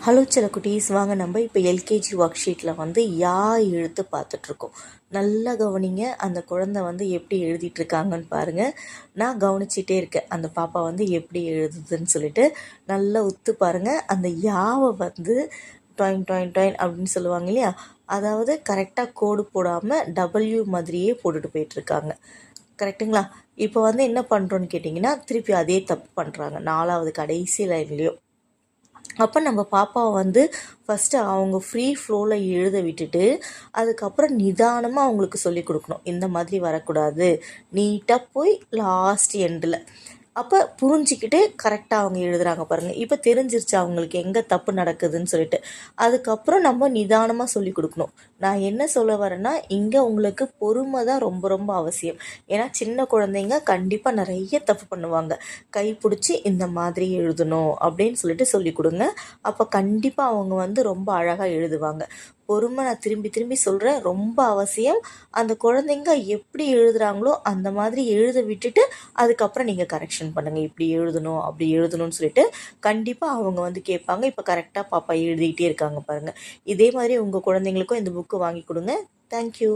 Hello செல்லக்குட்டீஸ், வாங்க நம்ம இப்போ எல்கேஜி ஒர்க் ஷீட்டில் வந்து யா எழுத்து பார்த்துட்ருக்கோம். நல்லா கவனிங்க. அந்த குழந்தை வந்து எப்படி எழுதிட்டுருக்காங்கன்னு பாருங்கள். நான் கவனிச்சிட்டே இருக்கேன் அந்த பாப்பா வந்து எப்படி எழுதுதுன்னு சொல்லிட்டு. நல்லா உத்து பாருங்கள். அந்த யாவை வந்து டாயின் டாயின் டாயின் அப்படின்னு சொல்லுவாங்க இல்லையா, அதாவது கரெக்டாக கோடு போடாமல் டபிள்யூ மாதிரியே போட்டுட்டு போயிட்டுருக்காங்க. கரெக்டுங்களா? இப்போ வந்து என்ன பண்ணுறோன்னு கேட்டிங்கன்னா, திருப்பி அதே தப்பு பண்ணுறாங்க 4வது கடைசி லைன்லேயும். அப்போ நம்ம பாப்பாவை வந்து ஃபஸ்ட்டு அவங்க ஃப்ரீ ஃப்ளோவில் எழுத விட்டுட்டு அதுக்கப்புறம் நிதானமாக அவங்களுக்கு சொல்லி கொடுக்கணும். இந்த மாதிரி வரக்கூடாது, நீட்டாக போய் லாஸ்ட் எண்டில் அப்போ புரிஞ்சிக்கிட்டு கரெக்டாக அவங்க எழுதுகிறாங்க பாருங்கள். இப்போ தெரிஞ்சிருச்சு அவங்களுக்கு எங்கே தப்பு நடக்குதுன்னு சொல்லிட்டு. அதுக்கப்புறம் நம்ம நிதானமாக சொல்லி கொடுக்கணும். நான் என்ன சொல்ல வரேன்னா, இங்கே உங்களுக்கு பொறுமை தான் ரொம்ப ரொம்ப அவசியம். ஏன்னா சின்ன குழந்தைங்க கண்டிப்பாக நிறைய தப்பு பண்ணுவாங்க. கை பிடிச்சி இந்த மாதிரி எழுதணும் அப்படின்னு சொல்லிட்டு சொல்லி கொடுங்க. அப்போ கண்டிப்பாக அவங்க வந்து ரொம்ப அழகாக எழுதுவாங்க. பொறுமை, நான் திரும்பி திரும்பி சொல்கிறேன், ரொம்ப அவசியம். அந்த குழந்தைங்க எப்படி எழுதுகிறாங்களோ அந்த மாதிரி எழுத விட்டுட்டு அதுக்கப்புறம் நீங்கள் கரெக்ஷன் பண்ணுங்கள். இப்படி எழுதணும் அப்படி எழுதணும்னு சொல்லிட்டு கண்டிப்பாக அவங்க வந்து கேட்பாங்க. இப்போ கரெக்டாக பாப்பா எழுதிக்கிட்டே இருக்காங்க பாருங்கள். இதே மாதிரி உங்கள் குழந்தைங்களுக்கும் இந்த புக்கு வாங்கி கொடுங்க. தேங்க்யூ.